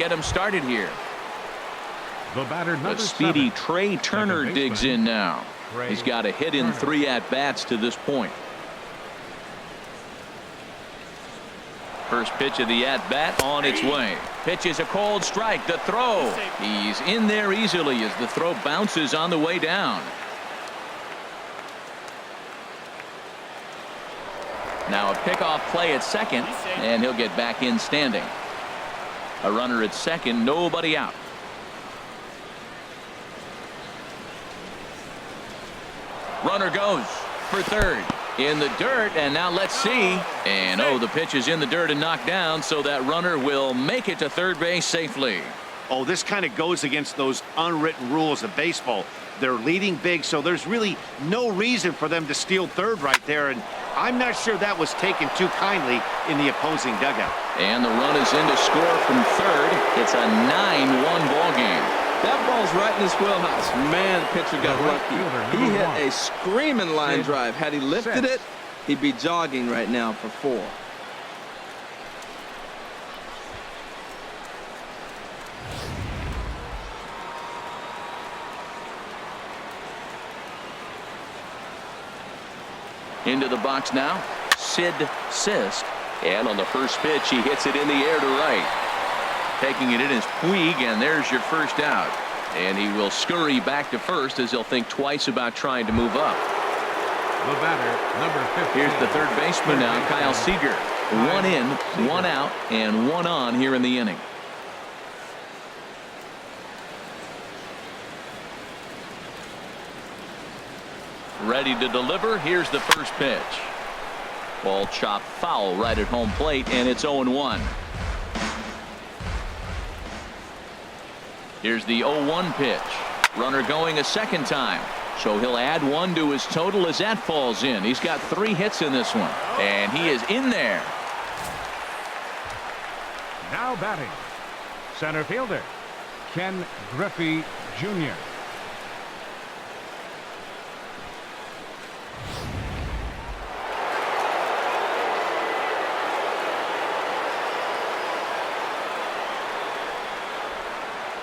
get him started here. The batter, number The speedy 7. Trey Turner digs in now. He's got a hit in 3 at-bats to this point. First pitch of the at-bat on its way. Pitch is a cold strike. The throw. He's in there easily as the throw bounces on the way down. Now a pickoff play at second, and he'll get back in standing. A runner at second, nobody out. Runner goes for third. In the dirt, and now let's see. And the pitch is in the dirt and knocked down, so that runner will make it to third base safely. Oh, this kind of goes against those unwritten rules of baseball. They're leading big, so there's really no reason for them to steal third right there, and I'm not sure that was taken too kindly in the opposing dugout. And the run is in to score from third. It's a 9-1 ball game. That ball's right in his wheelhouse. Man, the pitcher got lucky. He hit a screaming line drive. Had he lifted it, he'd be jogging right now for 4. Into the box now, Sid Sist. And on the first pitch, he hits it in the air to right. Taking it in is Puig, and there's your first out. And he will scurry back to first as he'll think twice about trying to move up. The batter, number 15. Here's the third baseman now, Kyle Seager. 1 in, 1 out, and 1 on here in the inning. Ready to deliver. Here's the first pitch. Ball chopped foul right at home plate, and it's 0-1. Here's the 0-1 pitch. Runner going a second time. So he'll add 1 to his total as that falls in. He's got 3 hits in this one. And he is in there. Now batting, center fielder, Ken Griffey Jr.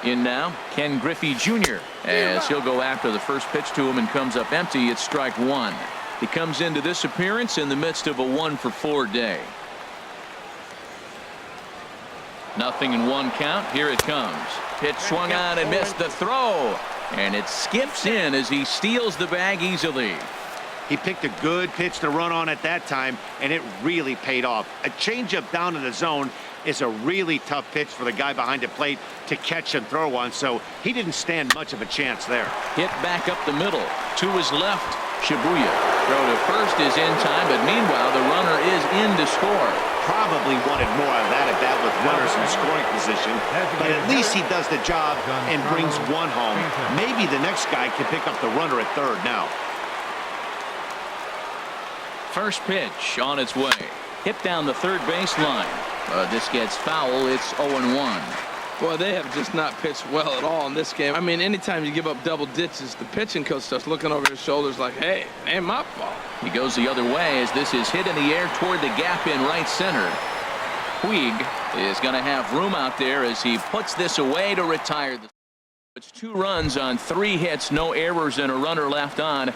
In now, Ken Griffey Jr. as he'll go after the first pitch to him and comes up empty. It's strike 1. He comes into this appearance in the midst of a 1-for-4 day. Nothing in 1 count. Here it comes. Pitch swung on and missed the throw. And it skips in as he steals the bag easily. He picked a good pitch to run on at that time, and it really paid off. A changeup down in the zone is a really tough pitch for the guy behind the plate to catch and throw on, so he didn't stand much of a chance there. Hit back up the middle. To his left, Shibuya. Throw to first is in time, but meanwhile the runner is in to score. Probably wanted more of that at bat with runners in scoring position, but at least he does the job and brings 1 home. Maybe the next guy can pick up the runner at third now. First pitch on its way. Hit down the third baseline. This gets foul. It's 0-1. Boy, they have just not pitched well at all in this game. I mean, anytime you give up double ditches, the pitching coach starts looking over his shoulders like, hey, it ain't my fault. He goes the other way as this is hit in the air toward the gap in right center. Puig is going to have room out there as he puts this away to retire. It's 2 runs on 3 hits, no errors, and a runner left on.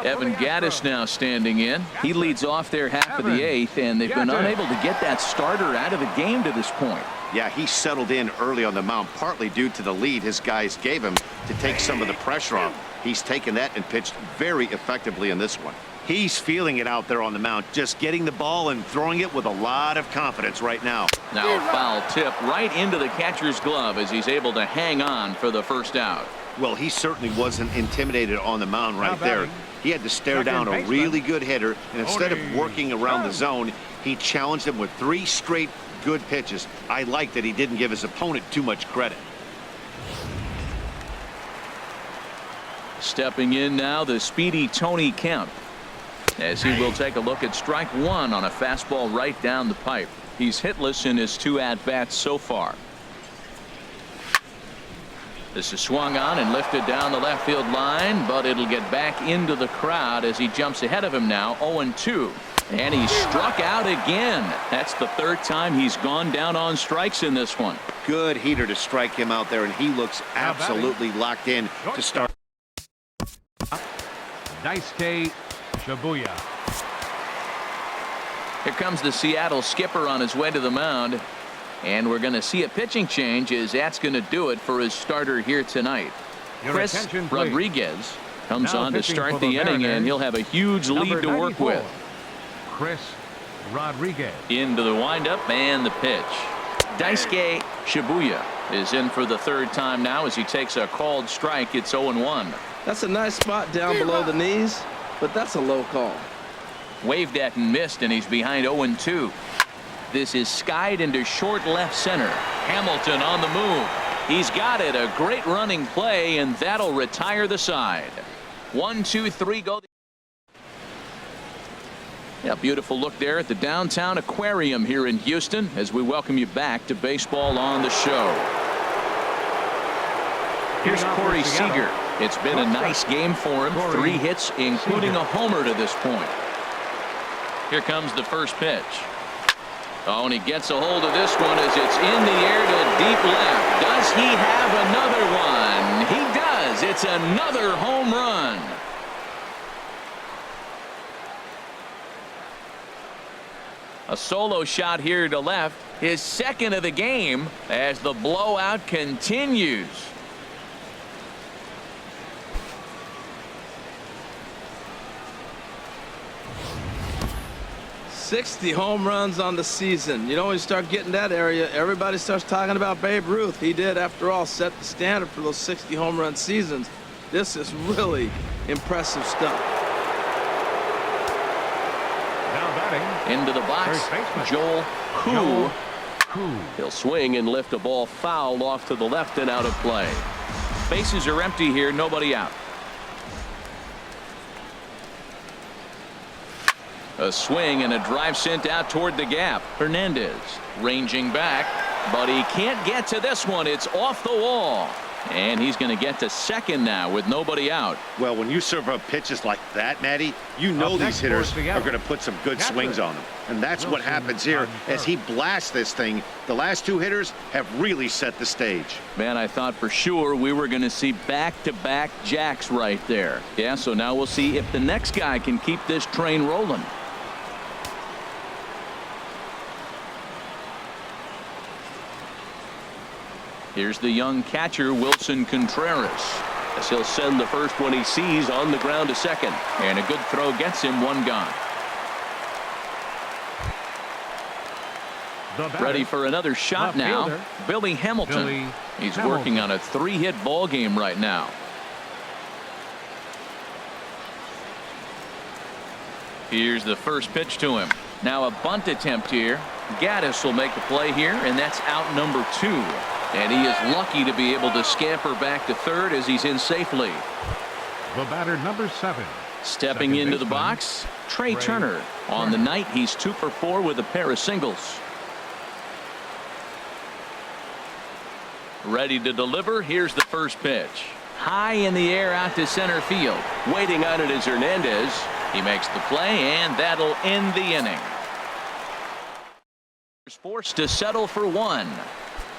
Evan Gattis now standing in. He leads off their half of the 8th, and they've been unable to get that starter out of the game to this point. Yeah, he settled in early on the mound, partly due to the lead his guys gave him to take some of the pressure off. He's taken that and pitched very effectively in this one. He's feeling it out there on the mound, just getting the ball and throwing it with a lot of confidence right now. Now a foul tip right into the catcher's glove as he's able to hang on for the first out. Well, he certainly wasn't intimidated on the mound right there. He had to stare down a really good hitter, and instead of working around the zone, he challenged him with 3 straight good pitches. I like that he didn't give his opponent too much credit. Stepping in now, the speedy Tony Kemp, as he will take a look at strike 1 on a fastball right down the pipe. He's hitless in his 2 at-bats so far. This is swung on and lifted down the left field line, but it'll get back into the crowd as he jumps ahead of him now. 0-2. And he struck out again. That's the third time he's gone down on strikes in this one. Good heater to strike him out there, and he looks absolutely locked in to start. Daisuke Shibuya. Here comes the Seattle skipper on his way to the mound. And we're going to see a pitching change as that's going to do it for his starter here tonight. Chris Rodriguez comes on to start the inning, and he'll have a huge lead to work with. Chris Rodriguez. Into the windup and the pitch. Daisuke Shibuya is in for the third time now as he takes a called strike. It's 0-1. That's a nice spot down below the knees, but that's a low call. Waved at and missed, and he's behind 0-2. This is skied into short left center. Hamilton on the move. He's got it. A great running play, and that'll retire the side. 1, 2, 3, go. Yeah, beautiful look there at the downtown aquarium here in Houston as we welcome you back to Baseball on the Show. Here's Corey Seager. It's been a nice game for him. 3 hits, including a homer to this point. Here comes the first pitch. Oh, and he gets a hold of this one as it's in the air to deep left. Does he have another one? He does. It's another home run. A solo shot here to left, his second of the game as the blowout continues. '60 home runs on the season. You know, when you start getting that area, everybody starts talking about Babe Ruth. He did, after all, set the standard for those 60 home run seasons. This is really impressive stuff. Now batting. Into the box, Joel Koo. He'll swing and lift a ball foul off to the left and out of play. Bases are empty here, nobody out. A swing and a drive sent out toward the gap. Hernandez ranging back, but he can't get to this one. It's off the wall. And he's going to get to second now with nobody out. Well, when you serve up pitches like that, Matty, you know these hitters are going to put some good swings on them. And that's what happens here as he blasts this thing. The last 2 hitters have really set the stage. Man, I thought for sure we were going to see back-to-back jacks right there. Yeah, so now we'll see if the next guy can keep this train rolling. Here's the young catcher, Wilson Contreras, as he'll send the first one he sees on the ground to second. And a good throw gets him 1 gone. Ready for another shot now. Billy Hamilton. He's working on a 3-hit ball game right now. Here's the first pitch to him. Now a bunt attempt here. Gaddis will make the play here, and that's out number 2. And he is lucky to be able to scamper back to third as he's in safely. The batter, number 7. Stepping into the box, Trey Turner. On the night, he's 2 for 4 with a pair of singles. Ready to deliver. Here's the first pitch. High in the air out to center field. Waiting on it is Hernandez. He makes the play, and that'll end the inning. He's forced to settle for 1.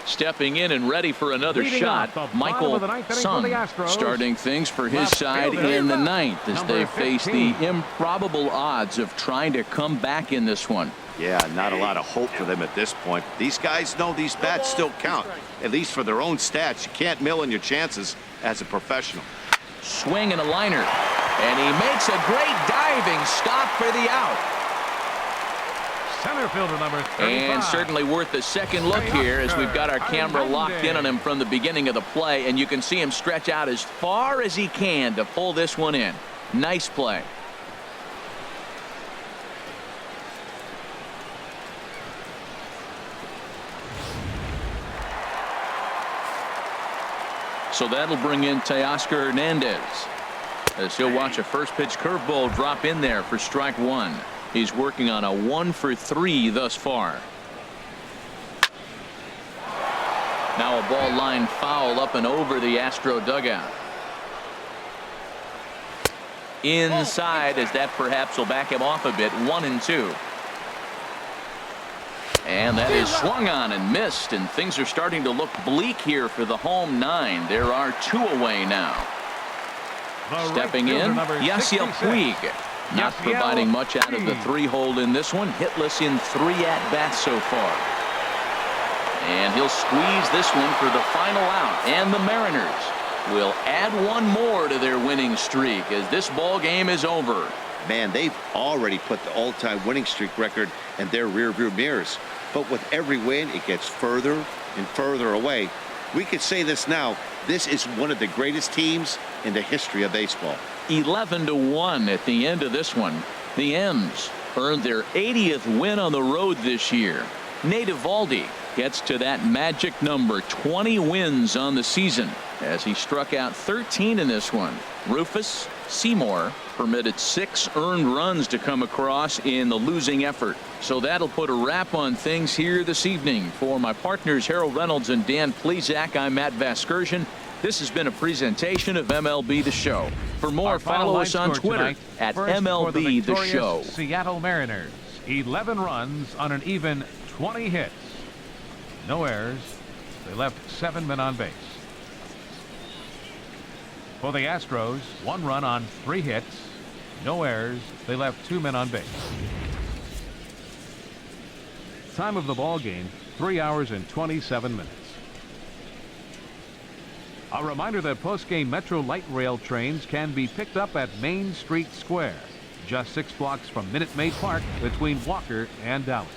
Stepping in and ready for another shot, Michael Sung, starting things for his side in the 9th as they face the improbable odds of trying to come back in this one. Yeah, not a lot of hope for them at this point. These guys know these bats still count, at least for their own stats. You can't mill in your chances as a professional. Swing and a liner, and he makes a great diving stop for the out. Center fielder number 35. And certainly worth a second look here as we've got our camera locked in on him from the beginning of the play, and you can see him stretch out as far as he can to pull this one in. Nice play. So that'll bring in Teoscar Hernandez as he'll watch a first pitch curveball drop in there for strike 1. He's working on a 1 for 3 thus far. Now a ball line foul up and over the Astro dugout. inside, as that perhaps will back him off a bit. 1-2. And that is swung on and missed, and things are starting to look bleak here for the home 9. There are 2 away now. Stepping in, Yasiel Puig. Not providing much out of the 3-hole in this one. Hitless in 3 at-bats so far. And he'll squeeze this one for the final out. And the Mariners will add 1 more to their winning streak as this ball game is over. Man, they've already put the all-time winning streak record in their rearview mirrors. But with every win, it gets further and further away. We could say this now. This is one of the greatest teams in the history of baseball. 11-1 at the end of this one. The M's earned their 80th win on the road this year. Nate Eovaldi gets to that magic number, 20 wins on the season, as he struck out 13 in this one. Rufus Seymour permitted 6 earned runs to come across in the losing effort. So that'll put a wrap on things here this evening. For my partners Harold Reynolds and Dan Plesac, I'm Matt Vasgersian. This has been a presentation of MLB The Show. For more, follow us on Twitter at MLB The Show. Seattle Mariners, 11 runs on an even 20 hits. No errors. They left 7 men on base. For the Astros, 1 run on 3 hits. No errors. They left 2 men on base. Time of the ball game, 3 hours and 27 minutes. A reminder that post-game Metro Light Rail trains can be picked up at Main Street Square, just 6 blocks from Minute Maid Park between Walker and Dallas.